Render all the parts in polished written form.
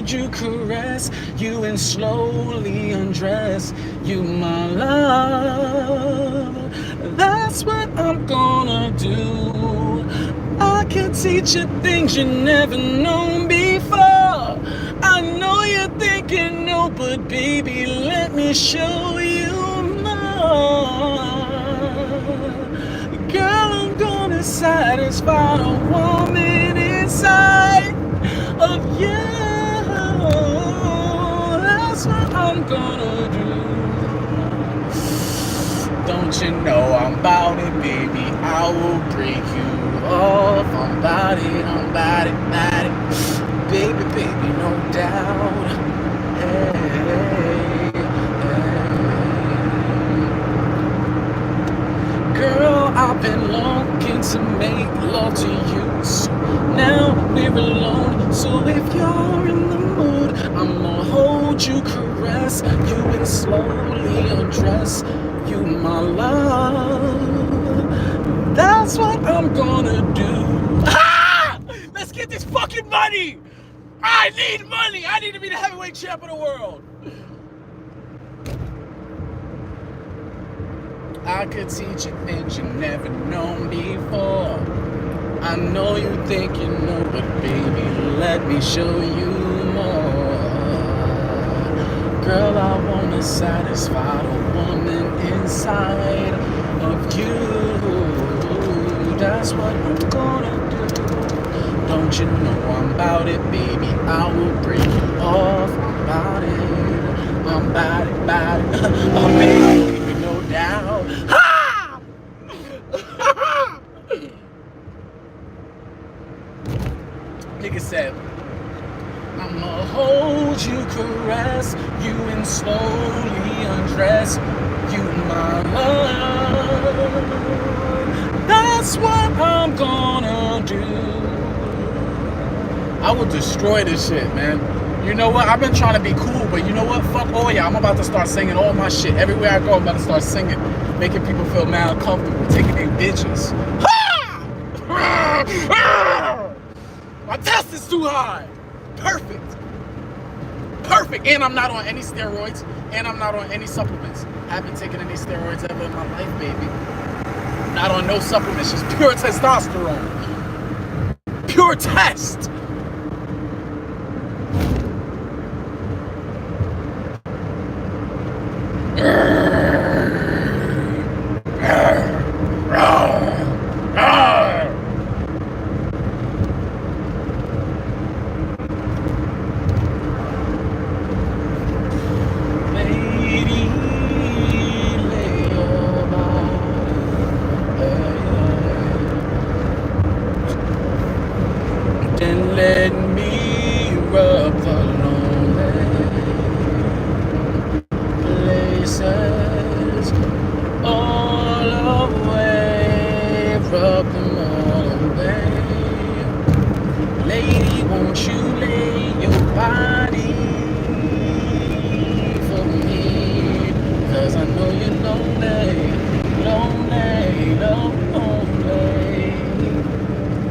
hold you, caress you, and slowly undress you, my love. That's what I'm gonna do. I can teach you things you never known before. I know you're thinking no, but baby, let me show you more. Girl, I'm gonna satisfy the woman inside of you. That's what I'm gonna do. Don't you know I'm about it, baby? I will break you off. I'm about it, I'm about it, about it. Baby, baby, no doubt. Hey, hey. Girl, I've been longing to make love to you. So now we're alone. So if you're in the mood, I'ma hold you, caress you, and slowly undress you, my love. That's what I'm gonna do. Ah! Let's get this fucking money! I need money! I need to be the heavyweight champ of the world! I could teach you things you never known before. I know you think you know, but baby, let me show you more. Girl, I wanna satisfy the woman inside of you. That's what I'm gonna do. Don't you know I'm about it, baby? I will break you off. I'm about it. I'm about it, about it. Oh, baby, no doubt. Ha! Nigga said, I'ma hold you, caress you, and slowly undress you, my love. That's what I'm gonna do. I will destroy this shit, man. You know what? I've been trying to be cool, but you know what? Fuck all y'all. I'm about to start singing all my shit. Everywhere I go, I'm about to start singing. Making people feel mad comfortable. Taking their bitches. My test is too high. Perfect. Perfect. And I'm not on any steroids. And I'm not on any supplements. Haven't taken any steroids ever in my life, baby. Not on no supplements. Just pure testosterone. Pure test. And let me rub the lonely places all away, rub them all away. Lady, won't you lay your body for me? 'Cause I know you're lonely, lonely, lonely.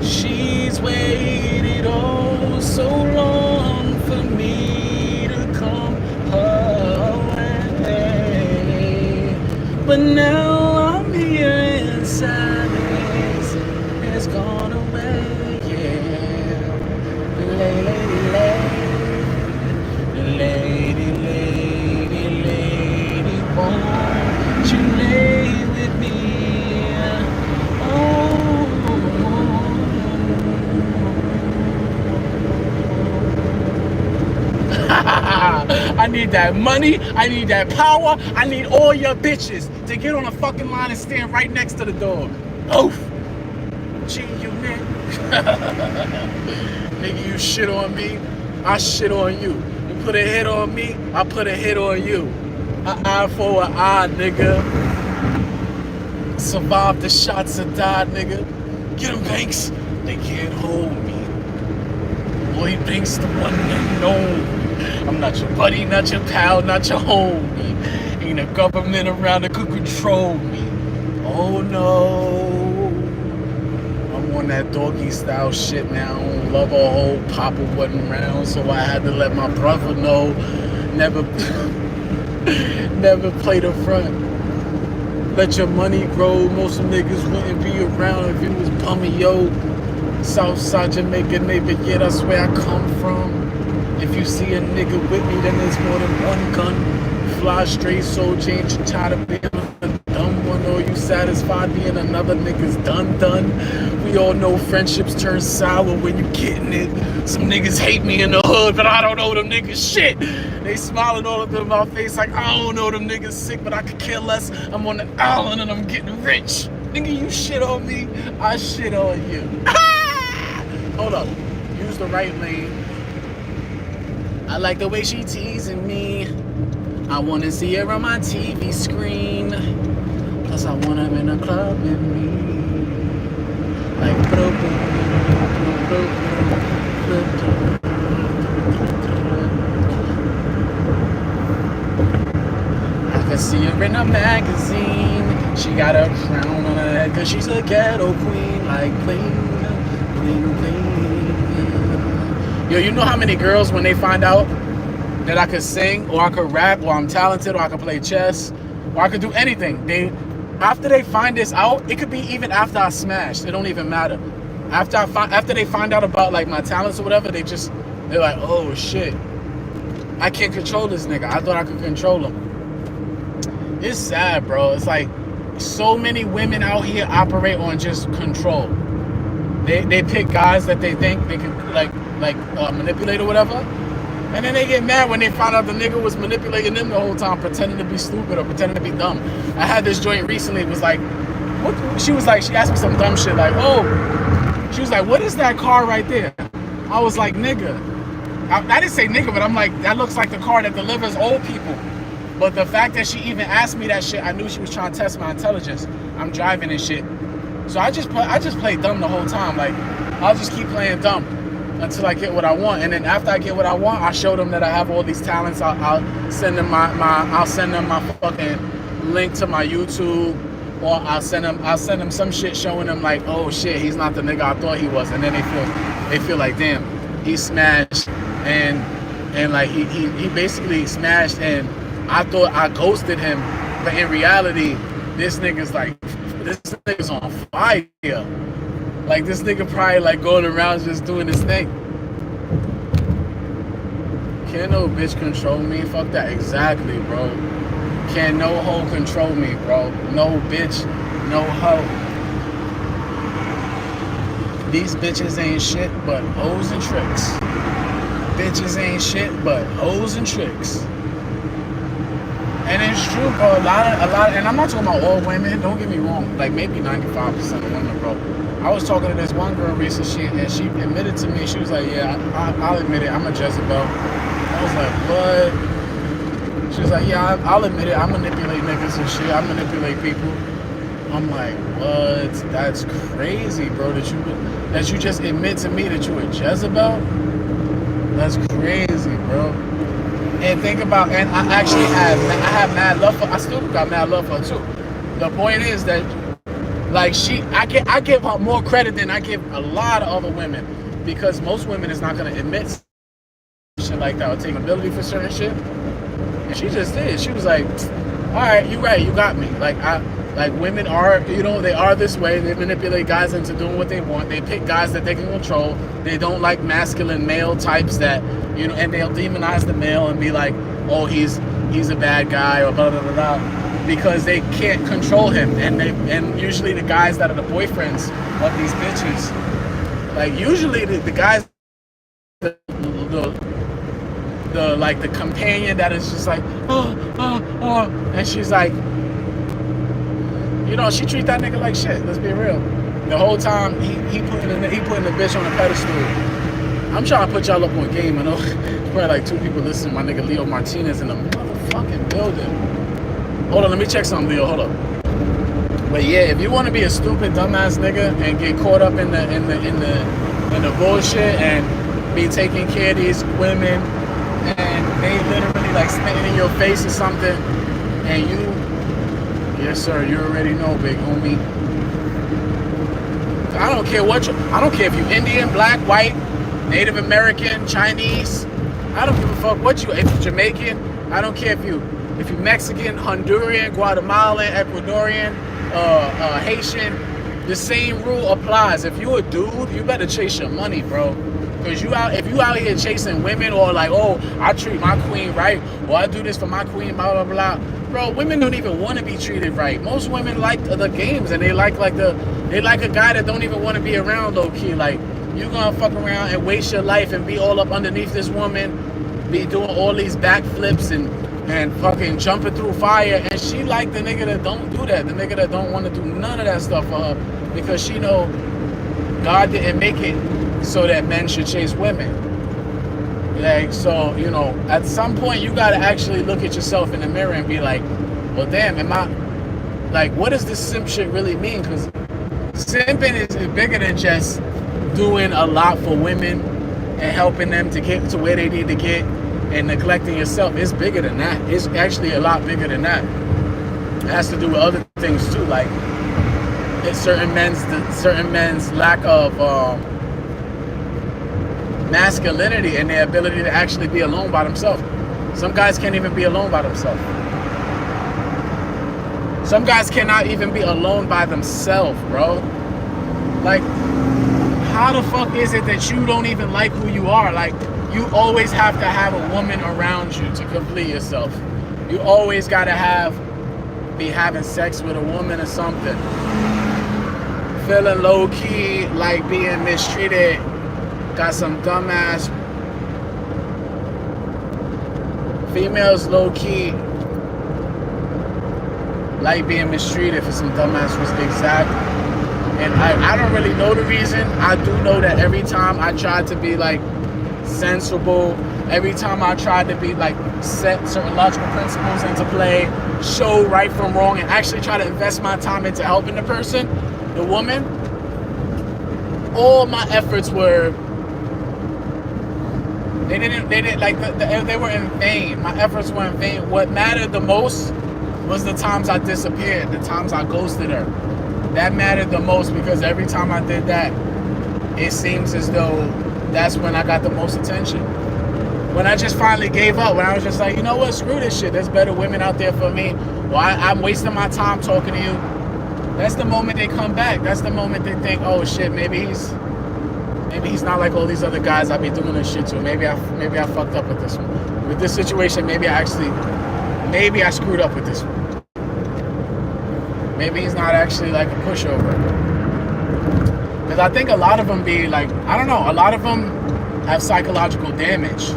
She's waited oh so long for me to come her way. But now I'm here and sadness has gone away, yeah. Lady, lady, lady, lady, won't you lay with me? I need that money, I need that power, I need all your bitches to get on a fucking line and stand right next to the door. Oof! Gee, you man. Nigga, you shit on me, I shit on you. You put a hit on me, I put a hit on you. An eye for an eye, nigga. Survived the shots and died, nigga. Get him, Banks. They can't hold me. Boy, Banks the one that knows. I'm not your buddy, not your pal, not your homie. Ain't a government around that could control me. Oh no. I'm one doing that doggy style shit now. Love a whole Papa wasn't around, so I had to let my brother know. Never, never play the front. Let your money grow. Most niggas wouldn't be around if it was bummy, yo. Southside Jamaica neighbor, yeah, that's where I come from. If you see a nigga with me, then there's more than one gun. Fly straight, soul change, you tired of being a dumb one, or you satisfied being another nigga's done. We all know friendships turn sour when you getting it. Some niggas hate me in the hood, but I don't know them niggas shit. They smiling all up in my face like I don't know them niggas sick, but I could care less. I'm on the island and I'm getting rich. Nigga, you shit on me, I shit on you. Hold up, use the right lane. I like the way she teasing me. I wanna see her on my TV screen. Plus I want her in a club with me. Like bro, I can see her in a magazine. She got a crown on her head cause she's a ghetto queen. Like bling, bling, bling. Yo, you know how many girls, when they find out that I could sing, or I could rap, or I'm talented, or I could play chess, or I could do anything, after they find this out, it could be even after I smashed, it don't even matter. After they find out about like my talents or whatever, they're like, oh shit, I can't control this nigga. I thought I could control him. It's sad, bro. It's like so many women out here operate on just control. They pick guys that they think they can like manipulate or whatever, and then they get mad when they find out the nigga was manipulating them the whole time, pretending to be stupid or pretending to be dumb. I had this joint recently. It was like, what? She asked me some dumb shit like, oh, she was like, what is that car right there? I was like, nigga. I didn't say nigga, but I'm like, that looks like the car that delivers old people. But the fact that she even asked me that shit, I knew she was trying to test my intelligence. I'm driving and shit. So I just play dumb the whole time. Like, I'll just keep playing dumb until I get what I want. And then after I get what I want, I show them that I have all these talents. I'll send them my fucking link to my YouTube, or I'll send them some shit showing them like, oh shit, he's not the nigga I thought he was. And then they feel like, damn, he smashed, and like he basically smashed, and I thought I ghosted him, but in reality, this nigga's on fire. Like, this nigga probably like going around just doing his thing. Can't no bitch control me. Fuck that. Exactly, bro. Can't no hoe control me, bro. No bitch, no hoe. These bitches ain't shit but hoes and tricks. Bitches ain't shit but hoes and tricks. And it's true, bro. A lot of, and I'm not talking about all women. Don't get me wrong. Like, maybe 95% of women, bro. I was talking to this one girl recently, and she admitted to me. She was like, "Yeah, I'll admit it. I'm a Jezebel." I was like, "What?" She was like, "Yeah, I'll admit it. I manipulate niggas and shit. I manipulate people." I'm like, "What? That's crazy, bro. That you just admit to me that you a Jezebel? That's crazy, bro." And think about, and I have mad love for. I still got mad love for her too. The point is that, like, I give her more credit than I give a lot of other women, because most women is not gonna admit shit like that or take ability for certain shit. And she just did. She was like, "All right, you right, you got me." Like women are, they are this way. They manipulate guys into doing what they want. They pick guys that they can control. They don't like masculine male types that, and they'll demonize the male and be like, "Oh, he's a bad guy," or blah blah blah blah, because they can't control him. And usually the guys that are the boyfriends of these bitches, like usually the guys, the companion that is just like, oh, and she's like, she treat that nigga like shit. Let's be real. The whole time he putting the bitch on a pedestal. I'm trying to put y'all up on game. I know there's probably like 2 people listening. My nigga Leo Martinez in the motherfucking building. Hold on, let me check something, Leo. Hold up. But yeah, if you want to be a stupid dumbass nigga and get caught up in the bullshit and be taking care of these women, and they literally like spitting in your face or something, and you, yes sir, you already know, big homie. I don't care what I don't care if you Indian, black, white, Native American, Chinese. I don't give a fuck what you. If you're Jamaican, I don't care if you Mexican, Honduran, Guatemalan, Ecuadorian, Haitian. The same rule applies. If you a dude, you better chase your money, bro. Cause if you out here chasing women, or like, oh, I treat my queen right, or I do this for my queen, blah blah blah. Bro, women don't even want to be treated right. Most women like the games, and they like a guy that don't even want to be around, low key. Like, you gonna fuck around and waste your life and be all up underneath this woman, be doing all these backflips and fucking jumping through fire, and she like the nigga that don't do that, the nigga that don't want to do none of that stuff for her, because she know God didn't make it so that men should chase women. Like, so, you know, at some point you gotta actually look at yourself in the mirror and be like, well, damn, am I, like, what does this simp shit really mean? Because simping is bigger than just doing a lot for women and helping them to get to where they need to get and neglecting yourself. It's bigger than that. It's actually a lot bigger than that. It has to do with other things too, like it's certain men's lack of masculinity and their ability to actually be alone by themselves. Some guys can't even be alone by themselves. Some guys cannot even be alone by themselves, bro. Like, how the fuck is it that you don't even like who you are? Like, you always have to have a woman around you to complete yourself. You always gotta be having sex with a woman or something. Feeling low key, like being mistreated. Got some dumbass females low key like being mistreated for some dumbass reason. Exactly. And I don't really know the reason. I do know that every time I tried to be like sensible, every time I tried to be like set certain logical principles into play, show right from wrong, and actually try to invest my time into helping the person, the woman, all my efforts were, they were in vain. My efforts were in vain. What mattered the most was the times I disappeared, the times I ghosted her. That mattered the most, because every time I did that, it seems as though that's when I got the most attention. When I just finally gave up, when I was just like, you know what, screw this shit. There's better women out there for me. Well, I'm wasting my time talking to you. That's the moment they come back. That's the moment they think, oh shit, maybe he's not like all these other guys I be doing this shit to. Maybe I fucked up with this one. With this situation, maybe I screwed up with this one. Maybe he's not actually like a pushover. Because I think a lot of them be like, I don't know, a lot of them have psychological damage.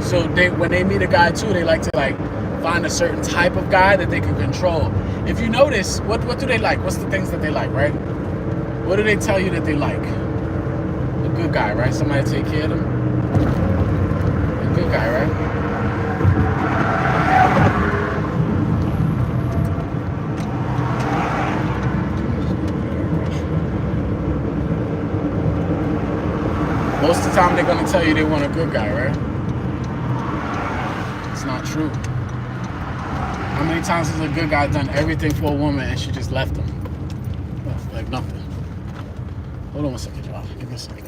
So when they meet a guy too, they like to like find a certain type of guy that they can control. If you notice, what do they like? What's the things that they like, right? What do they tell you that they like? A good guy, right? Somebody take care of them. A good guy, right? Most of the time they're going to tell you they want a good guy, right? It's not true. How many times has a good guy done everything for a woman and she just left him? Like nothing. Hold on one second, y'all. Give me a second.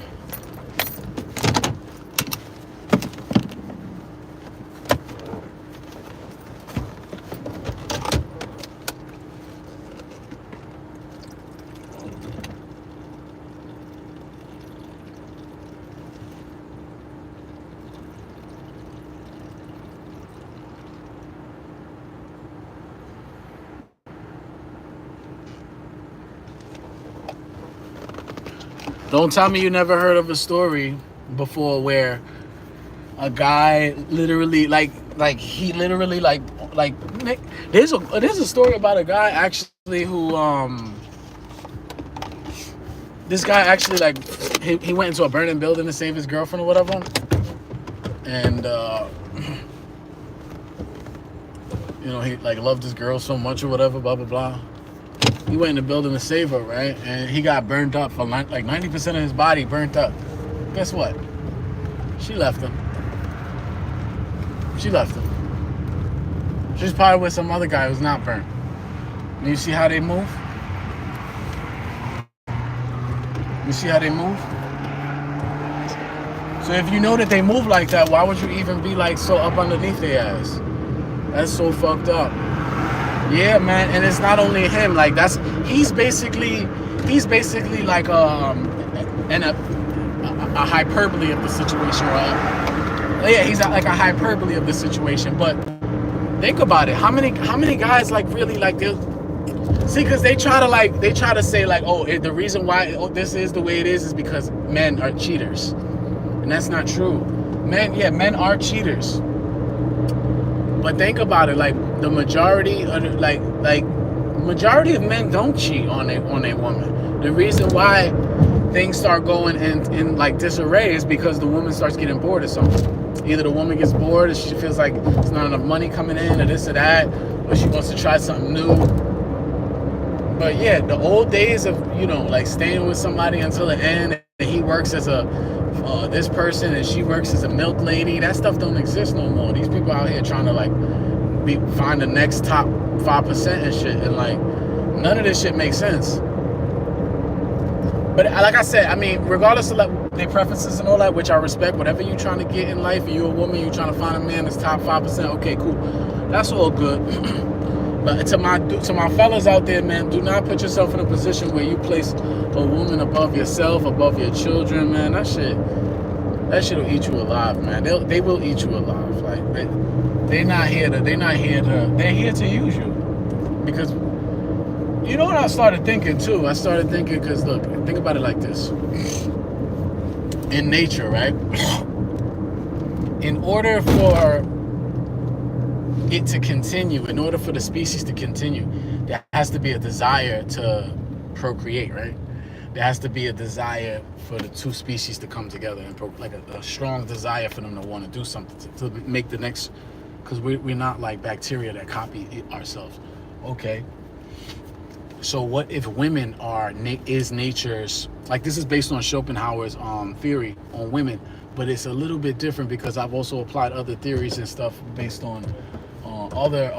Don't tell me you never heard of a story before where a guy literally there's a story about a guy actually who this guy actually like he went into a burning building to save his girlfriend or whatever, and you know, he like loved his girl so much or whatever, blah blah blah. He went in the building to save her, right? And he got burned up for like 90% of his body burnt up. Guess what? She left him. She's probably with some other guy who's not burnt. And you see how they move? You see how they move? So if you know that they move like that, why would you even be like so up underneath their ass? That's so fucked up. Yeah, man, and it's not only him. Like he's basically like a hyperbole of the situation, right? Yeah, he's like a hyperbole of the situation. But think about it. How many guys like really like they see? Because they try to say like, oh, the reason why this is the way it is because men are cheaters, and that's not true. Men are cheaters. But think about it, like the majority of majority of men don't cheat on a woman. The reason why things start going in like disarray is because the woman starts getting bored of something. Either the woman gets bored, or she feels like there's not enough money coming in, or this or that, or she wants to try something new. But yeah, the old days of like staying with somebody until the end, and he works as this person and she works as a milk lady, that stuff don't exist no more. These people out here trying to like find the next top 5% and shit, and like none of this shit makes sense. But like I said, I mean, regardless of like their preferences and all that, which I respect, whatever you're trying to get in life, you're a woman, you're trying to find a man that's top 5%, okay, cool, that's all good. But to my fellas out there, man, do not put yourself in a position where you place a woman above yourself, above your children, man. That shit will eat you alive, man. They will eat you alive. Like they're here to use you. Because you know what I started thinking too? I started thinking, because look, think about it like this. In nature, right? In order for it to continue, in order for the species to continue, there has to be a desire to procreate, right? There has to be a desire for the two species to come together, and like a strong desire for them to want to do something to make the next, because we're not like bacteria that copy ourselves. Okay, so what if women is nature's, like, this is based on Schopenhauer's theory on women, but it's a little bit different because I've also applied other theories and stuff based on other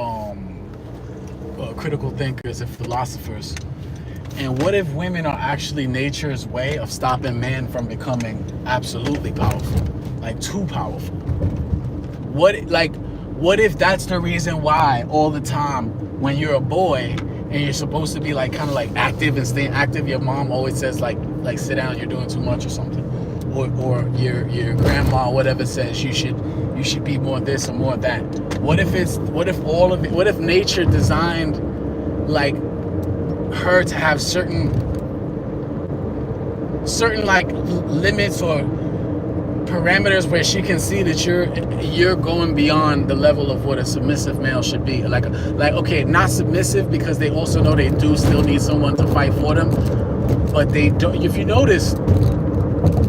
critical thinkers and philosophers. And what if women are actually nature's way of stopping man from becoming absolutely powerful, like too powerful? What if that's the reason why all the time when you're a boy and you're supposed to be like kind of like active and staying active, your mom always says like sit down, you're doing too much or something, or your grandma or whatever says you should be more this or more that? What if nature designed like her to have certain like limits or parameters where she can see that you're going beyond the level of what a submissive male should be, like okay, not submissive, because they also know they do still need someone to fight for them, but they don't. If you notice,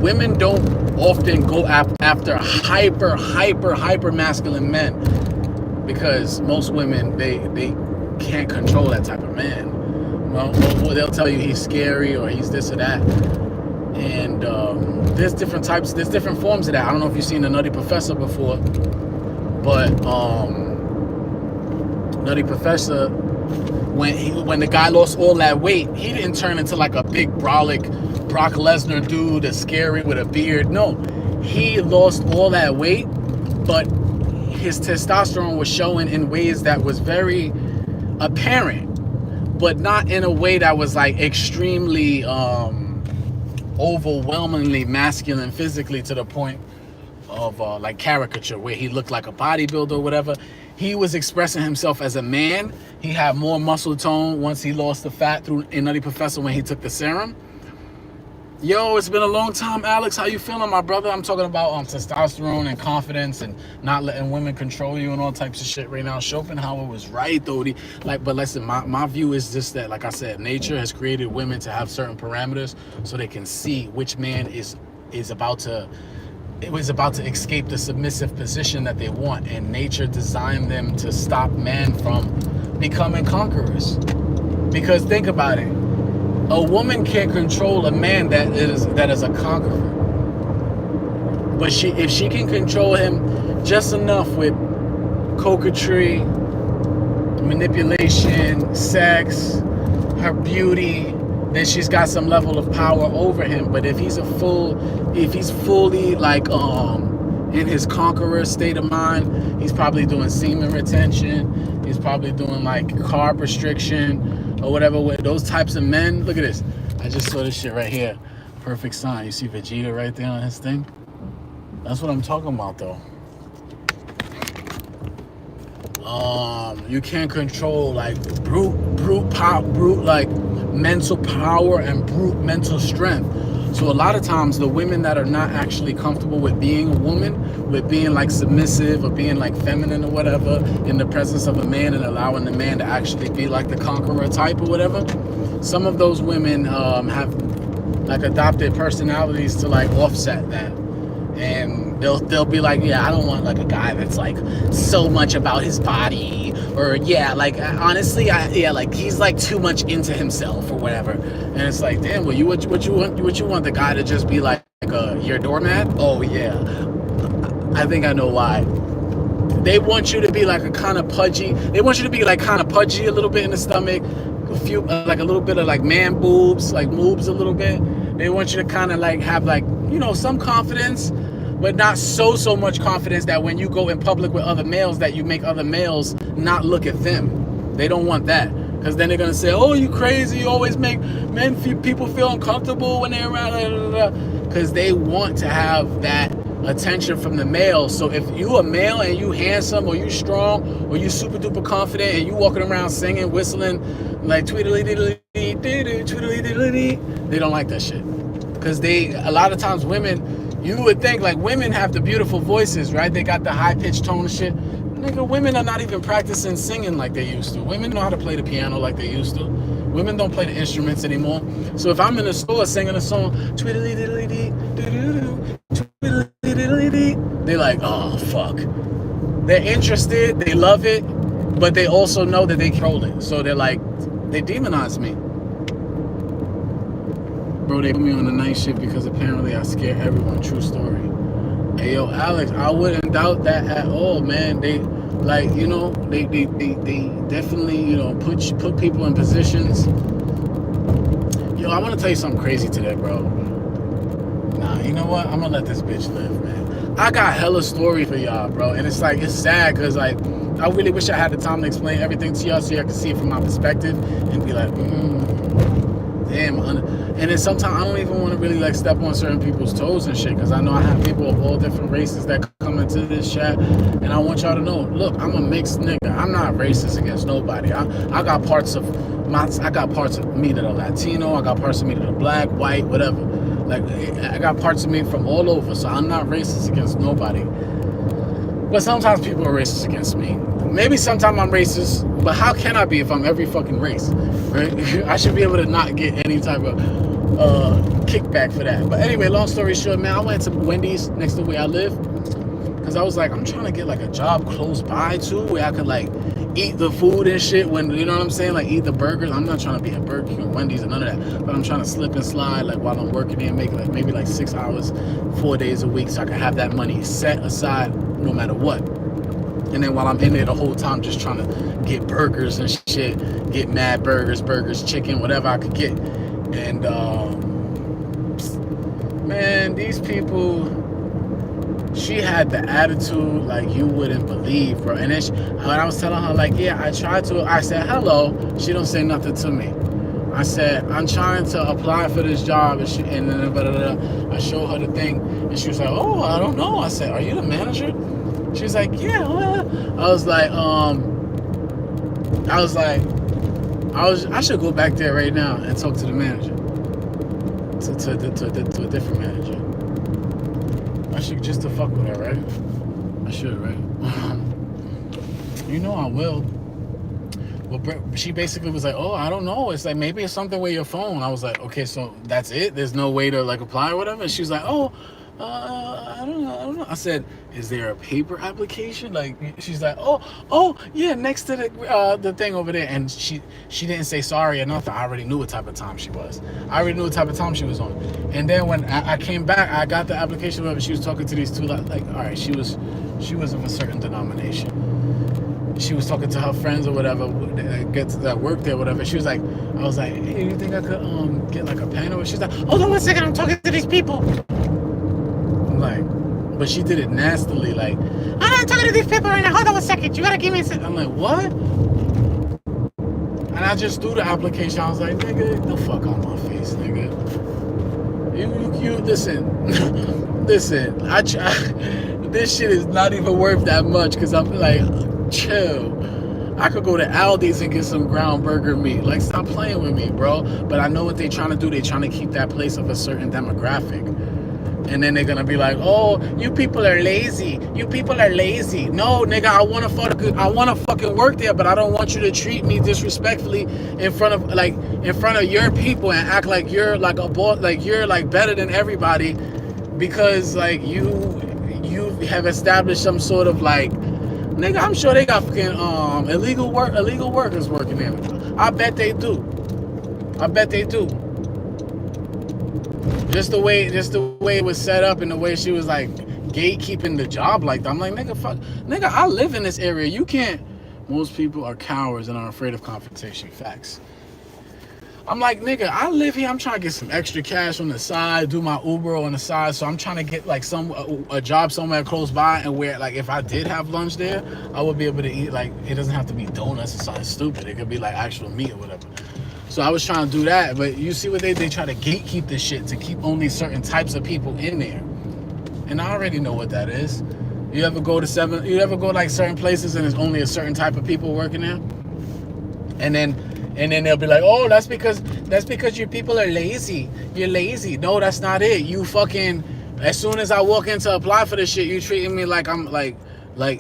women don't often go after hyper masculine men, because most women they can't control that type of man. Well, they'll tell you he's scary or he's this or that, and there's different forms of that. I don't know if you've seen the Nutty Professor before, but Nutty Professor, when the guy lost all that weight, he didn't turn into like a big brolic Brock Lesnar dude that's scary with a beard. No, he lost all that weight, but his testosterone was showing in ways that was very apparent, but not in a way that was like extremely overwhelmingly masculine physically, to the point of like caricature where he looked like a bodybuilder or whatever. He was expressing himself as a man. He had more muscle tone once he lost the fat in Nutty Professor when he took the serum. Yo, it's been a long time, Alex. How you feeling, my brother? I'm talking about testosterone and confidence and not letting women control you and all types of shit right now. Schopenhauer was right, though. But listen, my view is just that, like I said, nature has created women to have certain parameters so they can see which man is about to escape the submissive position that they want, and nature designed them to stop man from becoming conquerors. Because think about it. A woman can't control a man that is a conqueror. But if she can control him just enough with coquetry, manipulation, sex, her beauty, then she's got some level of power over him. But if he's fully like in his conqueror state of mind, he's probably doing semen retention, he's probably doing like carb restriction or whatever. With those types of men, look at this. I just saw this shit right here. Perfect sign. You see Vegeta right there on his thing? That's what I'm talking about, though. You can't control like brute like mental power and brute mental strength. So a lot of times the women that are not actually comfortable with being a woman, with being like submissive or being like feminine or whatever in the presence of a man and allowing the man to actually be like the conqueror type or whatever, some of those women have like adopted personalities to like offset that. And they'll be like, yeah, I don't want like a guy that's like so much about his body, or yeah, like honestly, like he's like too much into himself or whatever. And it's like, damn, well, what you want the guy to just be like your doormat? Oh yeah, I think I know why. They want you to be like a kind of pudgy. They want you to be like kind of pudgy a little bit in the stomach, a few like a little bit of like man boobs, like moobs a little bit. They want you to kind of like have like, you know, some confidence, but not so much confidence that when you go in public with other males that you make other males not look at them. They don't want that, because then they're gonna say, oh, you crazy, you always make people feel uncomfortable when they're around, because they want to have that attention from the male. So if you a male and you handsome or you strong or you super duper confident and you walking around singing, whistling like tweedly diddly tweedly, they don't like that shit. Because a lot of times women, you would think like women have the beautiful voices, right? They got the high pitched tone and shit. Nigga, women are not even practicing singing like they used to. Women know how to play the piano like they used to. Women don't play the instruments anymore. So if I'm in the store singing a song, twiddly diddly dee, twiddly diddly dee, they're like, oh fuck. They're interested, they love it, but they also know that they control it. So they're like, they demonize me. Bro, they put me on the night shift because apparently I scare everyone. True story. Hey yo, Alex, I wouldn't doubt that at all, man. They like, you know, they definitely, you know, put people in positions. Yo, I want to tell you something crazy today, bro. Nah, you know what? I'm gonna let this bitch live, man. I got hella story for y'all, bro, and it's like, it's sad because like I really wish I had the time to explain everything to y'all so y'all could see it from my perspective and be like, damn. And then sometimes I don't even want to really like step on certain people's toes and shit, because I know I have people of all different races that come into this chat, and I want y'all to know, look, I'm a mixed nigga. I'm not racist against nobody. I got parts of me that are Latino. I got parts of me that are black, white, whatever. Like I got parts of me from all over, so I'm not racist against nobody. But sometimes people are racist against me. Maybe sometimes I'm racist, but how can I be if I'm every fucking race, right? I should be able to not get any type of kickback for that. But anyway, long story short, man, I went to Wendy's next to where I live, because I was like, I'm trying to get like a job close by too, where I could like eat the food and shit when, you know what I'm saying, like eat the burgers. I'm not trying to be at Burger King or Wendy's and none of that, but I'm trying to slip and slide like while I'm working there, make like maybe like 6 hours, 4 days a week, so I can have that money set aside no matter what. And then while I'm in there the whole time, just trying to get burgers and shit, get mad burgers, chicken, whatever I could get. And man, these people, she had the attitude like you wouldn't believe, bro. And then when I was telling her like, yeah, I said hello, she don't say nothing to me. I said, I'm trying to apply for this job, and then I showed her the thing, and she was like, oh, I don't know. I said, are you the manager? She was like, yeah. I should go back there right now and talk to the manager, to a different manager. I should, just to fuck with her, right? I should, right? You know I will. Well, she basically was like, oh, I don't know. It's like, maybe it's something with your phone. I was like, okay, so that's it? There's no way to like apply or whatever? And she was like, oh, I don't know. I said, is there a paper application? Like, she's like, oh, yeah, next to the thing over there. And she didn't say sorry or nothing. I already knew what type of time she was. On. And then when I came back, I got the application, whatever. She was talking to these two, like, all right, she was of a certain denomination. she was talking to her friends or whatever that work there or whatever. She was like, I was like, hey, you think I could get like a pen? Or she's like, hold on one second, I'm talking to these people. I'm like, but she did it nastily, like, I'm not talking to these people right now. Hold on one second, you gotta give me a second. I'm like, what? And I just threw the application. I was like, nigga, get the fuck on my face, nigga. You listen, listen. This shit is not even worth that much because I'm like, chill. I could go to Aldi's and get some ground burger meat. Like, stop playing with me, bro. But I know what they trying to do. They trying to keep that place of a certain demographic. And then they're gonna be like, "Oh, you people are lazy. You people are lazy." No, nigga, I wanna fucking work there, but I don't want you to treat me disrespectfully in front of your people and act like you're like a boss, like you're like better than everybody because like you have established some sort of like, nigga. I'm sure they got fucking illegal workers working there. I bet they do. I bet they do. Just the way it was set up and the way she was like gatekeeping the job like that. I'm like, nigga, fuck, nigga, I live in this area. You can't. Most people are cowards and are afraid of confrontation. Facts. I'm like, nigga, I live here. I'm trying to get some extra cash on the side, do my Uber on the side. So I'm trying to get like a job somewhere close by, and where like if I did have lunch there, I would be able to eat like it doesn't have to be donuts or something stupid. It could be like actual meat or whatever. So I was trying to do that, but you see what they try to gatekeep this shit to keep only certain types of people in there, and I already know what that is. You ever go like certain places and there's only a certain type of people working there, and then they'll be like, oh, that's because you people are lazy. You're lazy. No, that's not it. You fucking, as soon as I walk in to apply for this shit, you treating me like I'm like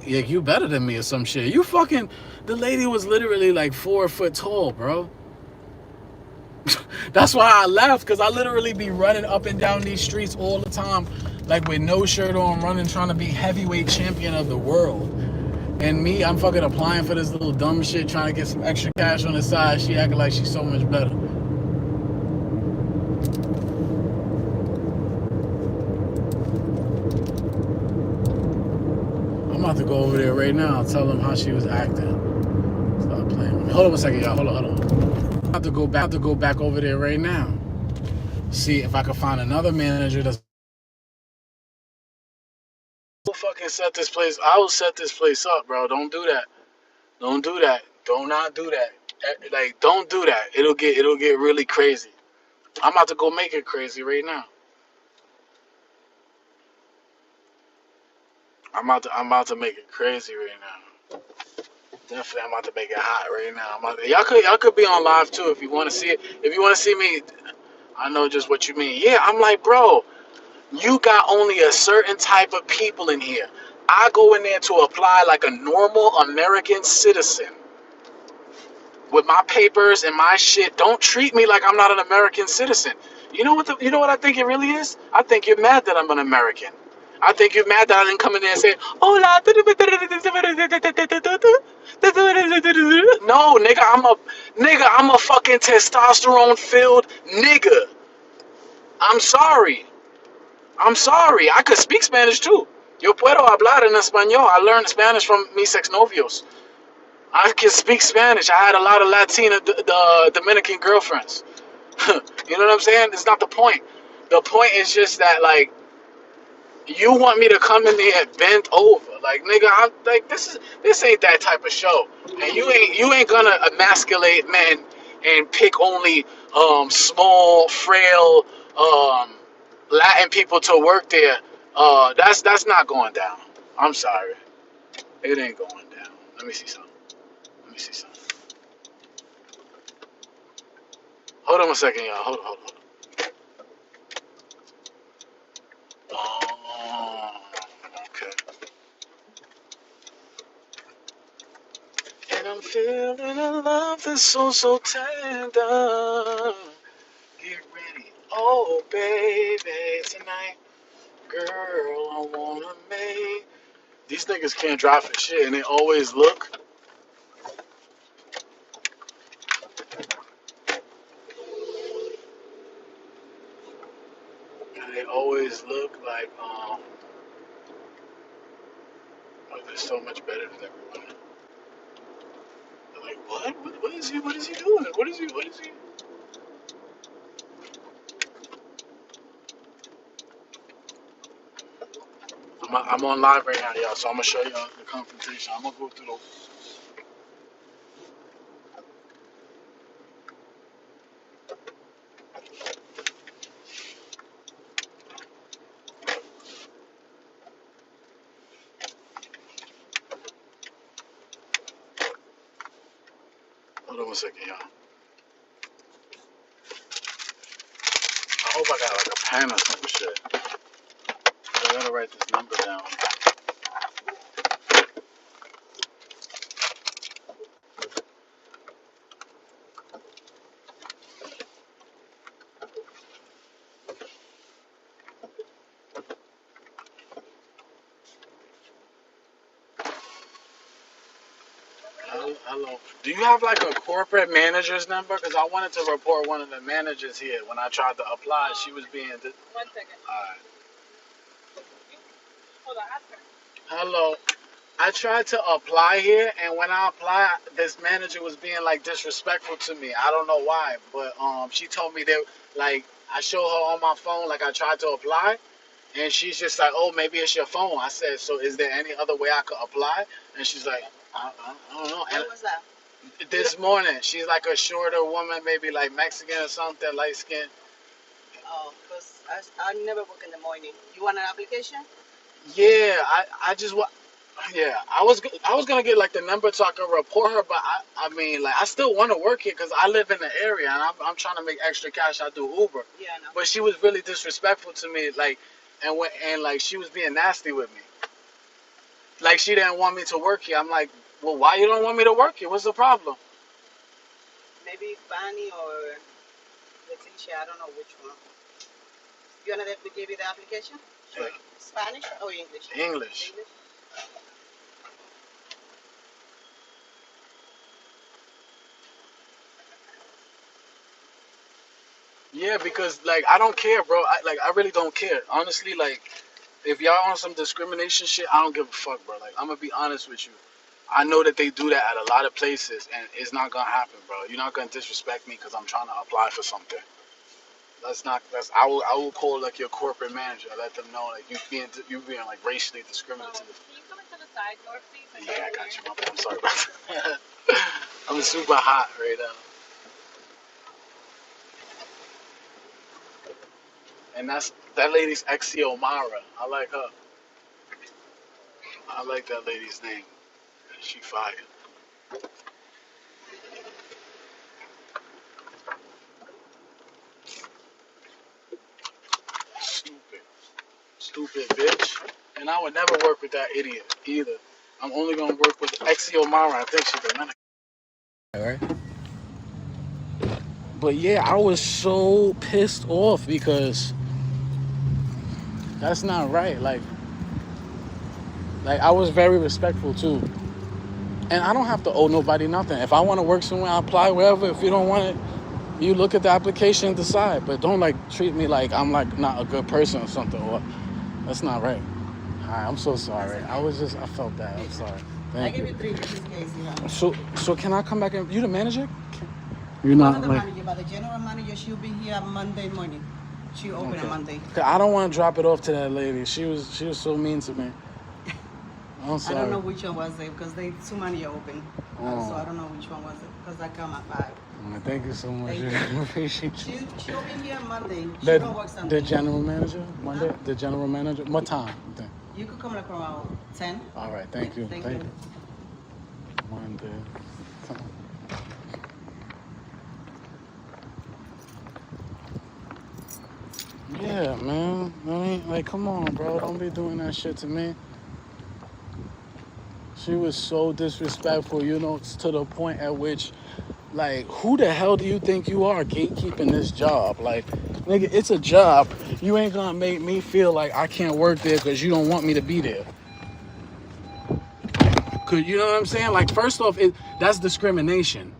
you better than me or some shit. You fucking, the lady was literally like 4 foot tall, bro. That's why I left, because I literally be running up and down these streets all the time, like with no shirt on, running, trying to be heavyweight champion of the world. And me, I'm fucking applying for this little dumb shit, trying to get some extra cash on the side. She acting like she's so much better. I'm about to go over there right now and tell them how she was acting. Stop playing with me. Hold on a second, y'all. Hold on. I'm about to go back over there right now. See if I can find another manager that's fucking set this place. I will set this place up, bro. Don't do that. Don't do that. Do not do that. Like, don't do that. It'll get really crazy. I'm about to go make it crazy right now. I'm about to make it crazy right now. Definitely, I'm about to make it hot right now. Y'all could be on live too if you want to see it. If you want to see me, I know just what you mean. Yeah, I'm like, bro, you got only a certain type of people in here. I go in there to apply like a normal American citizen with my papers and my shit. Don't treat me like I'm not an American citizen. You know what I think it really is? I think you're mad that I'm an American. I think you're mad that I didn't come in there and say, "Hola." No, I'm a fucking testosterone filled nigga. I'm sorry. I'm sorry. I could speak Spanish too. Yo puedo hablar en español. I learned Spanish from mis exnovios. I can speak Spanish. I had a lot of Latina, Dominican girlfriends. You know what I'm saying? It's not the point. The point is just that, like, you want me to come in there bent over, like, nigga. I'm like, this ain't that type of show, and you ain't gonna emasculate men and pick only small, frail Latin people to work there. That's not going down. I'm sorry, it ain't going down. Let me see something. Let me see something. Hold on a second, y'all. Hold on. Oh, okay. And I'm feeling a love that's so tender. Get ready, oh baby, tonight, girl, I wanna make. These niggas can't drive for shit, and they always look. And they always look like they're so much better than everyone. Like what? What is he? What is he doing? What is he? What is he? I'm on live right now, y'all. So I'm gonna show y'all the confrontation. I'm gonna go through those. Hold on 1 second, y'all. I hope I got like a pen or some shit. I gotta write this number down. Hello. Do you have like a corporate manager's number? Because I wanted to report one of the managers here. When I tried to apply, she was being. 1 second. Alright. Hold on, ask her. Hello. I tried to apply here, and when I applied, this manager was being like disrespectful to me. I don't know why, but she told me that like I showed her on my phone like I tried to apply, and she's just like, oh, maybe it's your phone. I said, so is there any other way I could apply? And she's like, I don't know. When was that? This morning. She's like a shorter woman, maybe like Mexican or something, light skin. Oh, because I never work in the morning. You want an application? Yeah, I just want. Yeah, I was gonna get like the number so I can report her, but I mean like I still want to work here because I live in the area and I'm trying to make extra cash. I do Uber. Yeah, I know. But she was really disrespectful to me, like, and like she was being nasty with me. Like she didn't want me to work here. I'm like, well, why you don't want me to work here? What's the problem? Maybe Fanny or Leticia. I don't know which one. You want to give you the application? Sure. Yeah. Spanish or English? English. Yeah, because like I don't care, bro. I really don't care. Honestly, like if y'all on some discrimination shit, I don't give a fuck, bro. Like I'm gonna be honest with you. I know that they do that at a lot of places, and it's not gonna happen, bro. You're not gonna disrespect me because I'm trying to apply for something. That's not. That's I will call like your corporate manager. Let them know like you being like racially discriminated. Can you come into the side door, please? Yeah, I got you. I'm sorry about that. I'm super hot right now. And that lady's Exiomara. I like her. I like that lady's name. She fired. Stupid. Stupid bitch. And I would never work with that idiot either. I'm only gonna work with Exiomara. I think she's Dominican. Alright. But yeah, I was so pissed off because that's not right. Like I was very respectful too. And I don't have to owe nobody nothing. If I want to work somewhere, I apply wherever. If you don't want it, you look at the application and decide. But don't like treat me like I'm like not a good person or something. Or that's not right. Alright, I'm so sorry. I felt bad. I'm sorry. Thank you. I give you 3 business cases. Yeah. So can I come back and you the manager? You're not the like manager, but the general manager. She'll be here Monday morning. She'll open on Monday. I don't want to drop it off to that lady. She was so mean to me. I'm sorry. I don't know which one was it because they too many are open. So I don't know which one was it because I come at 5. Thank you so much. She'll be here Monday. She don't work Sunday. The general manager? Monday? The general manager? What time? You could come like around 10. All right. Thank you. Thank you. Monday. Yeah, man. I mean, like, come on, bro. Don't be doing that shit to me. She was so disrespectful, to the point at which, like, who the hell do you think you are gatekeeping this job? Like, nigga, it's a job. You ain't gonna make me feel like I can't work there because you don't want me to be there. You know what I'm saying? Like, first off, that's discrimination.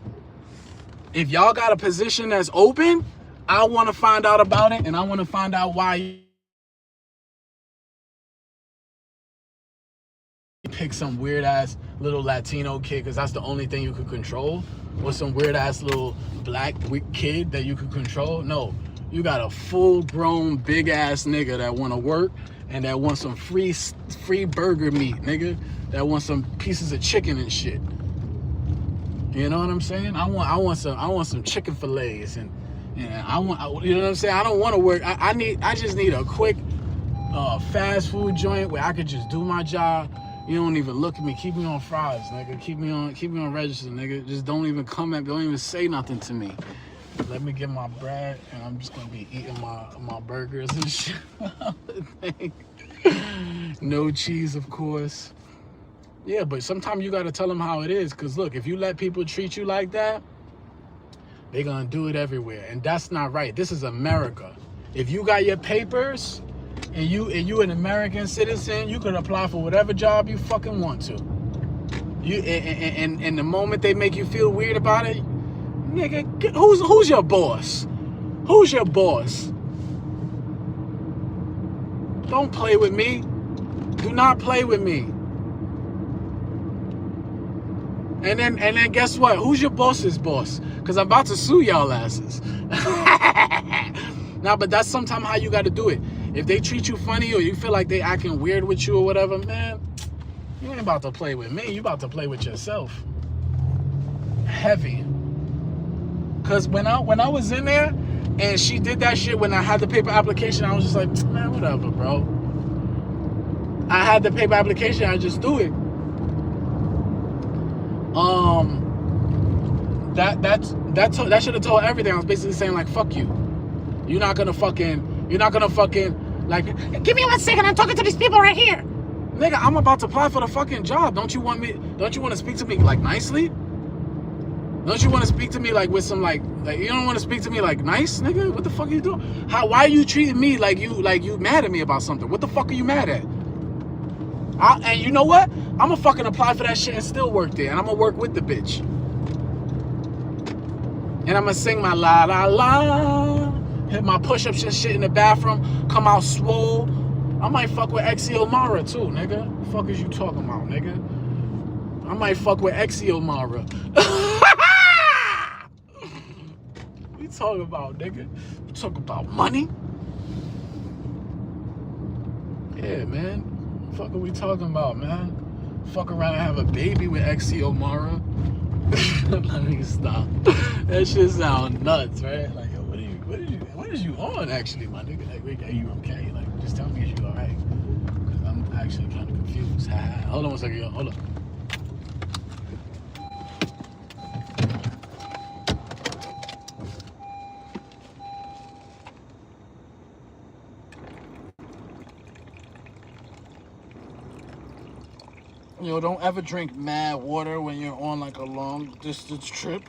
If y'all got a position that's open, I want to find out about it, and I want to find out why you pick some weird ass little Latino kid because that's the only thing you could control, or some weird ass little black kid that you could control. No, you got a full grown big ass nigga that want to work and that wants some free burger meat, nigga. That wants some pieces of chicken and shit. You know what I'm saying? I want some chicken fillets and I want, you know what I'm saying? I don't want to work. I just need a quick fast food joint where I could just do my job. You don't even look at me. Keep me on fries, nigga. Keep me on register, nigga. Just don't even come at me. Don't even say nothing to me. Let me get my bread, and I'm just gonna be eating my burgers and shit. No cheese, of course. Yeah, but sometimes you gotta tell them how it is. Cause look, if you let people treat you like that, they're gonna do it everywhere, and that's not right. This is America. If you got your papers and you an American citizen, you can apply for whatever job you fucking want to. You and the moment they make you feel weird about it, nigga, who's your boss? Who's your boss? Don't play with me. Do not play with me. And then guess what? Who's your boss's boss? Because I'm about to sue y'all asses. Nah, but that's sometimes how you got to do it. If they treat you funny or you feel like they acting weird with you or whatever, man, you ain't about to play with me. You about to play with yourself. Heavy. Because when I was in there and she did that shit when I had the paper application, I was just like, man, whatever, bro. I had the paper application, I just do it. That should have told everything. I was basically saying like, fuck you. You're not gonna fucking like, give me 1 second, I'm talking to these people right here. Nigga, I'm about to apply for the fucking job. Don't you want to speak to me like nicely? Don't you want to speak to me like with some like you don't want to speak to me like nice, nigga? What the fuck are you doing? Why are you treating me like you mad at me about something? What the fuck are you mad at? And you know what? I'm gonna fucking apply for that shit and still work there, and I'm gonna work with the bitch. And I'm gonna sing my la la la, hit my push-ups and shit in the bathroom, come out swole. I might fuck with Exiomara too, nigga. What the fuck is you talking about, nigga? I might fuck with Exiomara. What you talking about, nigga? You talking about money? Yeah, man. What the fuck are we talking about, man? Fuck around and have a baby with Exiomara? Let me stop. That shit sound nuts, right? Like, yo, what is you on actually, my nigga? Like, wait, are you okay? Like, just tell me if you alright. Because I'm actually kind of confused. Hold on 1 second, yo. Hold up. Yo, don't ever drink mad water when you're on like a long distance trip.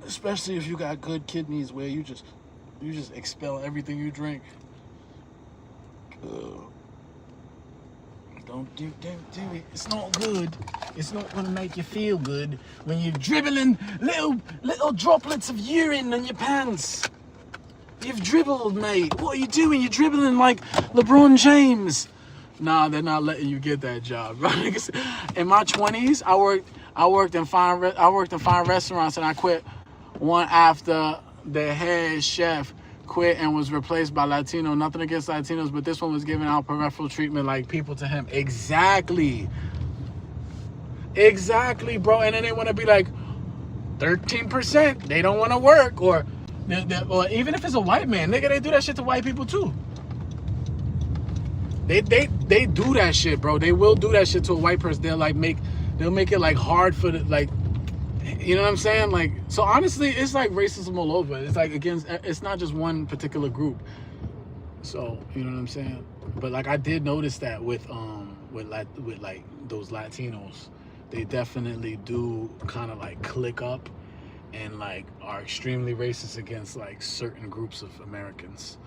Especially if you got good kidneys where you just expel everything you drink. Don't do it. It's not good. It's not gonna make you feel good when you're dribbling little droplets of urine on your pants. You've dribbled, mate. What are you doing? You're dribbling like LeBron James. Nah, they're not letting you get that job. In my 20s, I worked in fine restaurants, and I quit one after the head chef quit and was replaced by Latino. Nothing against Latinos, but this one was giving out preferential treatment like people to him. Exactly, bro. And then they want to be like 13%. They don't want to work, or even if it's a white man, nigga, they do that shit to white people too. They do that shit, bro. They will do that shit to a white person. They'll make it like hard for the, like, you know what I'm saying? Like, so honestly, it's like racism all over. It's like it's not just one particular group. So, you know what I'm saying? But like, I did notice that with like those Latinos, they definitely do kind of like click up and like are extremely racist against like certain groups of Americans.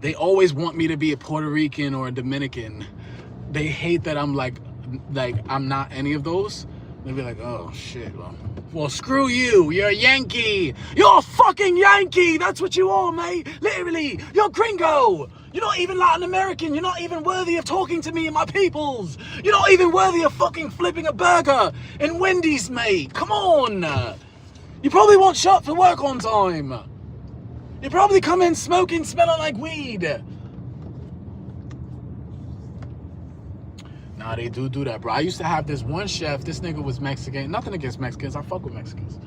They always want me to be a Puerto Rican or a Dominican. They hate that I'm like I'm not any of those. They be like, oh shit, well screw you. You're a Yankee. You're a fucking Yankee. That's what you are, mate. Literally, you're gringo. You're not even Latin American. You're not even worthy of talking to me and my peoples. You're not even worthy of fucking flipping a burger in Wendy's, mate. Come on. You probably won't show up for work on time. You probably come in smoking, smelling like weed. Nah, they do that, bro. I used to have this one chef. This nigga was Mexican. Nothing against Mexicans. I fuck with Mexicans.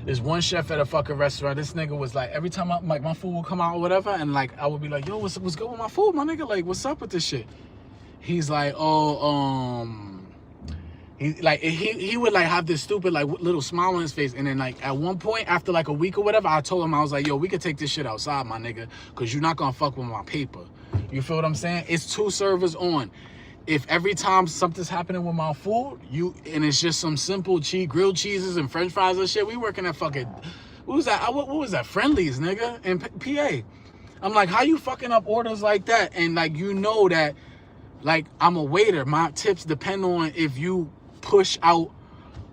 There's one chef at a fucking restaurant. This nigga was like, every time my food would come out or whatever, and like I would be like, yo, what's good with my food, my nigga? Like, what's up with this shit? He's like, he would like have this stupid like little smile on his face, and then like at one point after like a week or whatever, I told him, I was like, yo, we could take this shit outside, my nigga, cause you're not gonna fuck with my paper. You feel what I'm saying? It's 2 servers on. If every time something's happening with my food, and it's just some simple grilled cheeses and French fries and shit, we working at fucking, what was that? Friendlies, nigga, in PA. I'm like, how you fucking up orders like that? And like, you know that, like, I'm a waiter. My tips depend on if you push out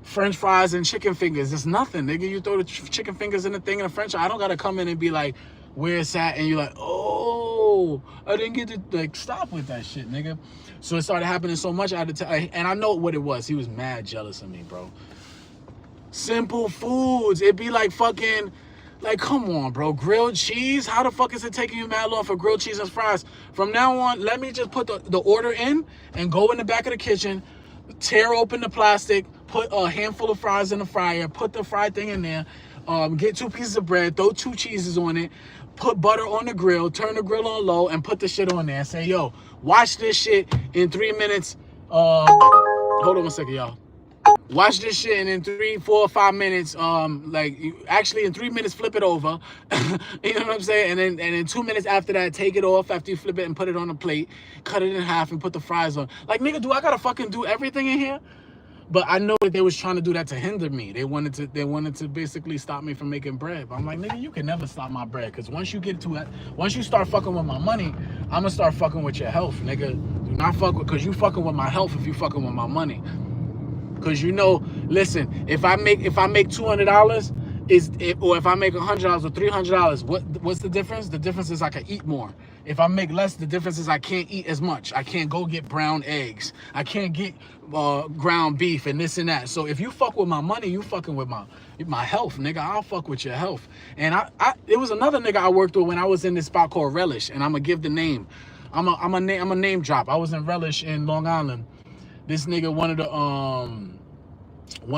French fries and chicken fingers. It's nothing, nigga. You throw the chicken fingers in the thing and the French fries. I don't gotta come in and be like, where it's at, and you're like, oh, I didn't get to like stop with that shit, nigga. So it started happening so much, I had to tell, and I know what it was. He was mad jealous of me, bro. Simple foods. It'd be like fucking, like, come on, bro. Grilled cheese? How the fuck is it taking you mad long for grilled cheese and fries? From now on, let me just put the order in and go in the back of the kitchen, tear open the plastic, put a handful of fries in the fryer, put the fried thing in there, get 2 pieces of bread, throw 2 cheeses on it, put butter on the grill, turn the grill on low, and put the shit on there and say, yo, watch this shit in 3 minutes. Hold on one second, y'all. Watch this shit, and in 3, 4, 5 minutes, actually in 3 minutes, flip it over. You know what I'm saying? And in 2 minutes after that, take it off after you flip it and put it on a plate, cut it in half and put the fries on. Like, nigga, do I gotta fucking do everything in here? But I know that they was trying to do that to hinder me. They wanted to basically stop me from making bread. But I'm like, nigga, you can never stop my bread. Cause once you start fucking with my money, I'ma start fucking with your health, nigga. Do not fuck with, cause you fucking with my health if you fucking with my money. Cause you know, listen, if I make $200, or if I make $100 or $300, what's the difference? The difference is I can eat more. If I make less, the difference is I can't eat as much. I can't go get brown eggs. I can't get ground beef and this and that. So if you fuck with my money, you fucking with my health, nigga. I'll fuck with your health. And it was another nigga I worked with when I was in this spot called Relish, and I'm gonna give the name. I'm a name drop. I was in Relish in Long Island. This nigga, one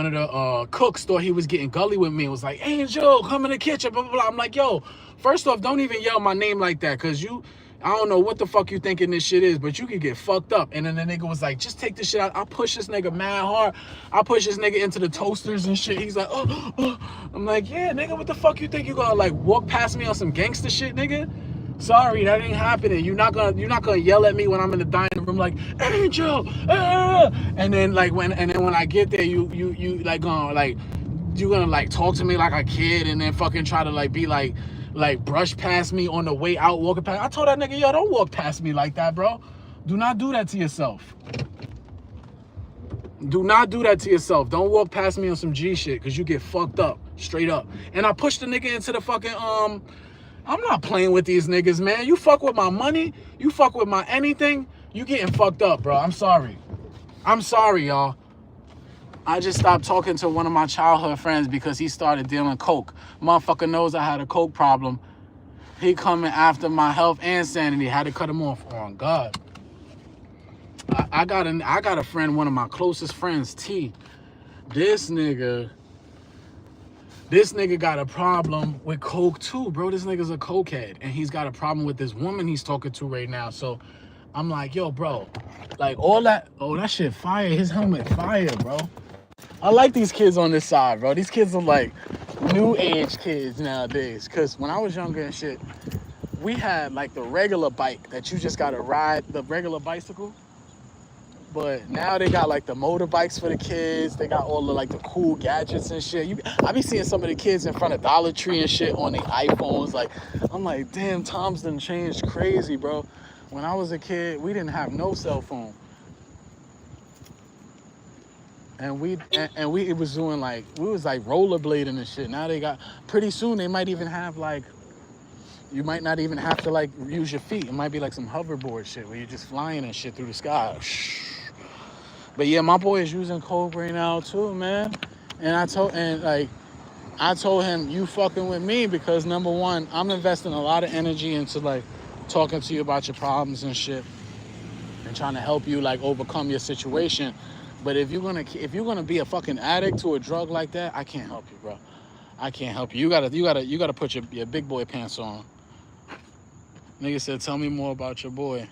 of the cooks thought he was getting gully with me. It was like, Angel, come in the kitchen, blah, blah, blah. I'm like, yo, first off, don't even yell my name like that, because I don't know what the fuck you thinking this shit is, but you can get fucked up. And then the nigga was like, just take this shit out. I push this nigga mad hard. I push this nigga into the toasters and shit. He's like, oh. I'm like, yeah, nigga, what the fuck you think you gonna like walk past me on some gangster shit, nigga? Sorry, that ain't happening. You're not gonna yell at me when I'm in the dining room like, Angel, and then when I get there, you like gonna like, you gonna like talk to me like a kid, and then fucking try to like be like brush past me on the way out, walking past. I told that nigga, yo, don't walk past me like that, bro. Do not do that to yourself. Do not do that to yourself. Don't walk past me on some G shit, because you get fucked up, straight up. And I pushed the nigga into the fucking, I'm not playing with these niggas, man. You fuck with my money, you fuck with my anything, you getting fucked up, bro. I'm sorry. I'm sorry, y'all. I just stopped talking to one of my childhood friends because he started dealing coke. Motherfucker knows I had a coke problem. He coming after my health and sanity. Had to cut him off. Oh, God. I got a friend, one of my closest friends, T. This nigga got a problem with coke too, bro. This nigga's a cokehead, and he's got a problem with this woman he's talking to right now. So I'm like, yo, bro, like all that, that shit fire. His helmet fire, bro. I like these kids on this side, bro. These kids are like new age kids nowadays. Cause when I was younger and shit, we had like the regular bike that you just gotta ride, the regular bicycle. But now they got like the motorbikes for the kids. They got all the like the cool gadgets and shit. I be seeing some of the kids in front of Dollar Tree and shit on their iPhones. Like, I'm like, damn, times done changed crazy, bro. When I was a kid, we didn't have no cell phone. And we was doing like, we was like rollerblading and shit. Now they got, pretty soon they might even have like You might not even have to like use your feet. It might be like some hoverboard shit where you're just flying and shit through the sky. But yeah, my boy is using coke right now too, man. And I told him, you fucking with me because number one, I'm investing a lot of energy into like talking to you about your problems and shit and trying to help you like overcome your situation. But if you're gonna be a fucking addict to a drug like that, I can't help you, bro. I can't help you. You gotta put your big boy pants on. Nigga said, tell me more about your boy.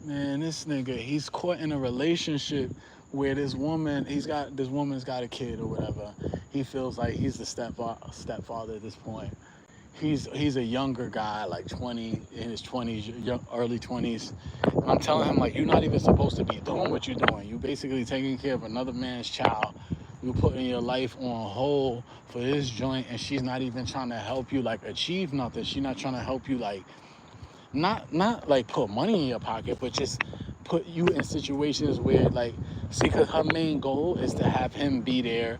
Man, this nigga, he's caught in a relationship where this woman's got a kid or whatever. He feels like he's the stepfather at this point. He's a younger guy, like 20, in his 20s, early 20s. And I'm telling him, like, you're not even supposed to be doing what you're doing. You basically taking care of another man's child. You're putting your life on hold for this joint, and she's not even trying to help you, like, achieve nothing. She's not trying to help you, like, not like put money in your pocket, but just put you in situations where like, see, because her main goal is to have him be there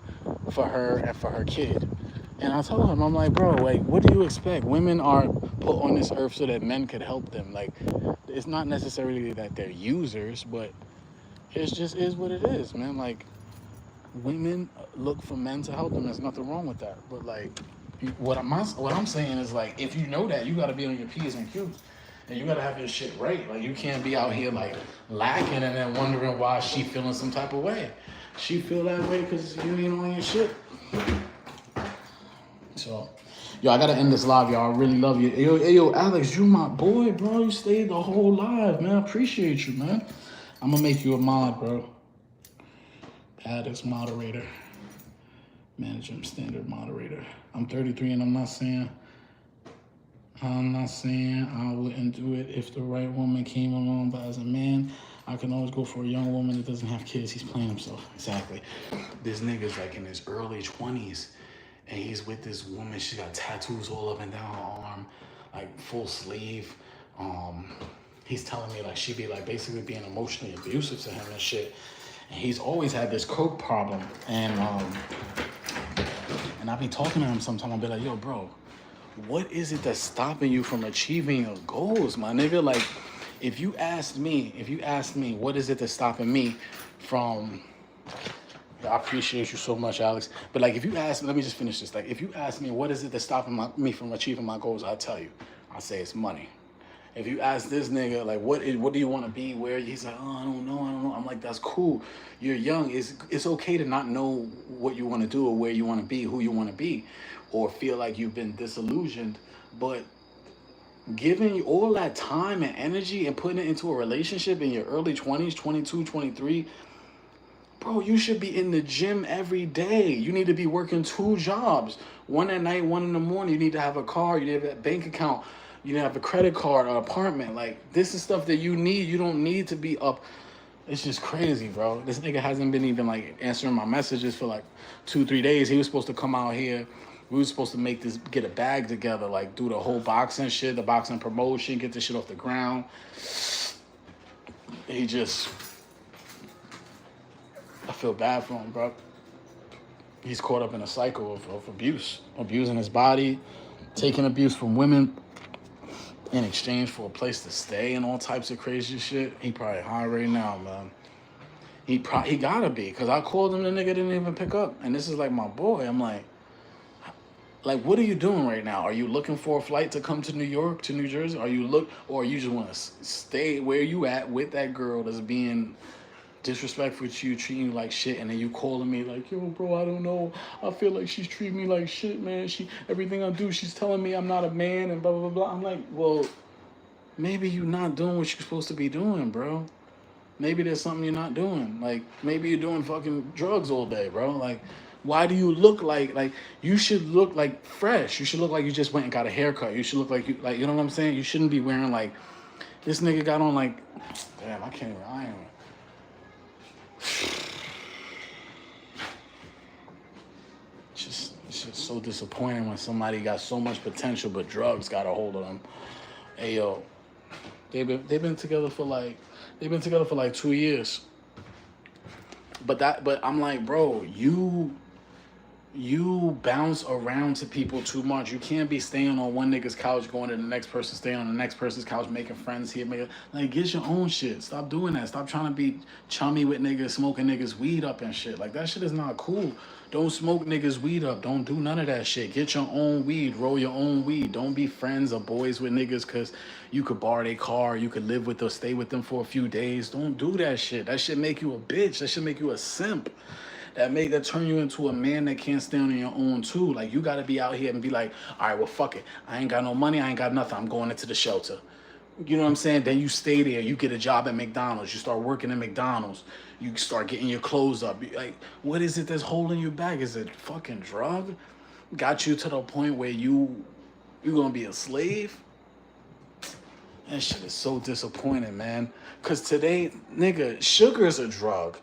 for her and for her kid. And I told him, I'm like, bro, like, what do you expect? Women are put on this earth so that men could help them. Like, it's not necessarily that they're users, but it just is what it is, man. Like, women look for men to help them. There's nothing wrong with that. But like, what I'm saying is like, if you know that, you got to be on your P's and Q's. And you gotta have your shit right. Like, you can't be out here like lacking and then wondering why she feeling some type of way. She feel that way because you ain't on your shit. So, yo, I gotta end this live, y'all. I really love you. Yo, Alex, you my boy, bro. You stayed the whole live, man. I appreciate you, man. I'm gonna make you a mod, bro. Addicts moderator. Management standard moderator. I'm 33 and I'm not saying I wouldn't do it if the right woman came along, but as a man, I can always go for a young woman that doesn't have kids. He's playing himself. Exactly. This nigga's like in his early 20s, and he's with this woman. She got tattoos all up and down her arm, like full sleeve. He's telling me like she be like basically being emotionally abusive to him and shit. And he's always had this coke problem. And I be talking to him sometimes. I'll be like, yo, bro, what is it that's stopping you from achieving your goals, my nigga? Like, if you asked me, what is it that's stopping me from, I appreciate you so much, Alex. But like, if you ask me, let me just finish this. Like, if you ask me, what is it that's stopping me from achieving my goals? I'll tell you. I'll say it's money. If you ask this nigga, like, what do you want to be? Where? He's like, oh, I don't know. I'm like, that's cool. You're young. It's okay to not know what you want to do or where you want to be, who you want to be, or feel like you've been disillusioned. But giving all that time and energy and putting it into a relationship in your early 20s, 22, 23, bro, you should be in the gym every day. You need to be working 2 jobs. One at night, one in the morning. You need to have a car. You need to have a bank account. You need to have a credit card, an apartment. Like, this is stuff that you need. You don't need to be up. It's just crazy, bro. This nigga hasn't been even, like, answering my messages for, like, 2-3 days. He was supposed to come out here. We were supposed to get a bag together, like, do the whole boxing shit, the boxing promotion, get this shit off the ground. I feel bad for him, bro. He's caught up in a cycle of abuse, abusing his body, taking abuse from women in exchange for a place to stay and all types of crazy shit. He probably high right now, man. He gotta be, because I called him, the nigga didn't even pick up. And this is like my boy. I'm like, what are you doing right now? Are you looking for a flight to come to New York, to New Jersey? Or you just want to stay where you at with that girl that's being disrespectful to you, treating you like shit, and then you calling me like, yo, bro, I don't know. I feel like she's treating me like shit, man. Everything I do, she's telling me I'm not a man and blah, blah, blah. I'm like, well, maybe you're not doing what you're supposed to be doing, bro. Maybe there's something you're not doing. Like, maybe you're doing fucking drugs all day, bro. Like, why do you look like you should look like fresh? You should look like you just went and got a haircut. You should look like you know what I'm saying? You shouldn't be wearing like, this nigga got on like, damn, I can't even iron. It's just so disappointing when somebody got so much potential but drugs got a hold of them. Hey yo, they've been together for like 2 years. But I'm like, bro, you you bounce around to people too much. You can't be staying on one nigga's couch, going to the next person, staying on the next person's couch, making friends here, like get your own shit. Stop doing that. Stop trying to be chummy with niggas, smoking niggas weed up and shit. Like that shit is not cool. Don't smoke niggas weed up. Don't do none of that shit. Get your own weed. Roll your own weed. Don't be friends or boys with niggas because you could borrow their car. You could live with them, stay with them for a few days. Don't do that shit. That shit make you a bitch. That shit make you a simp. That turn you into a man that can't stand on your own too. Like you gotta be out here and be like, all right, well fuck it. I ain't got no money, I ain't got nothing. I'm going into the shelter. You know what I'm saying? Then you stay there. You get a job at McDonald's. You start working at McDonald's. You start getting your clothes up. Like, what is it that's holding you back? Is it fucking drug? Got you to the point where you gonna be a slave? That shit is so disappointing, man. Cause today, nigga, sugar's a drug.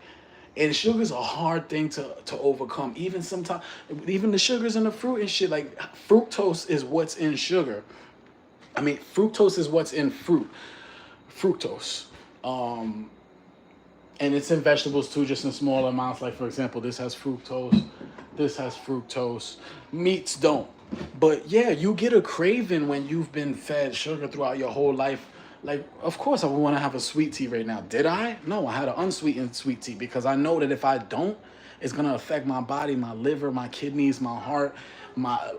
And sugar's a hard thing to overcome. Even sometimes, even the sugars in the fruit and shit, like fructose is what's in sugar. I mean, fructose is what's in fruit. Fructose. And it's in vegetables too, just in small amounts. Like, for example, this has fructose. This has fructose. Meats don't. But yeah, you get a craving when you've been fed sugar throughout your whole life. Like, of course I would want to have a sweet tea right now. Did I? No, I had an unsweetened sweet tea because I know that if I don't, it's going to affect my body, my liver, my kidneys, my heart,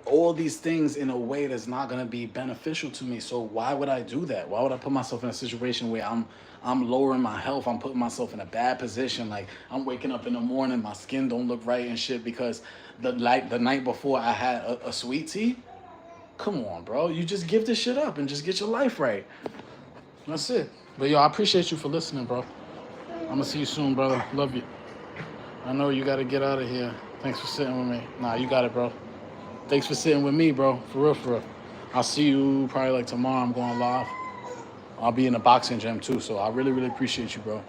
all these things in a way that's not going to be beneficial to me. So why would I do that? Why would I put myself in a situation where I'm lowering my health? I'm putting myself in a bad position. Like, I'm waking up in the morning, my skin don't look right and shit because the night before I had a sweet tea. Come on, bro. You just give this shit up and just get your life right. That's it. But yo, I appreciate you for listening, bro. I'm gonna see you soon, brother. Love you. I know you gotta get out of here. Thanks for sitting with me. Nah, you got it, bro. Thanks for sitting with me, bro. For real, for real. I'll see you probably like tomorrow. I'm going live. I'll be in the boxing gym too, so I really, really appreciate you, bro.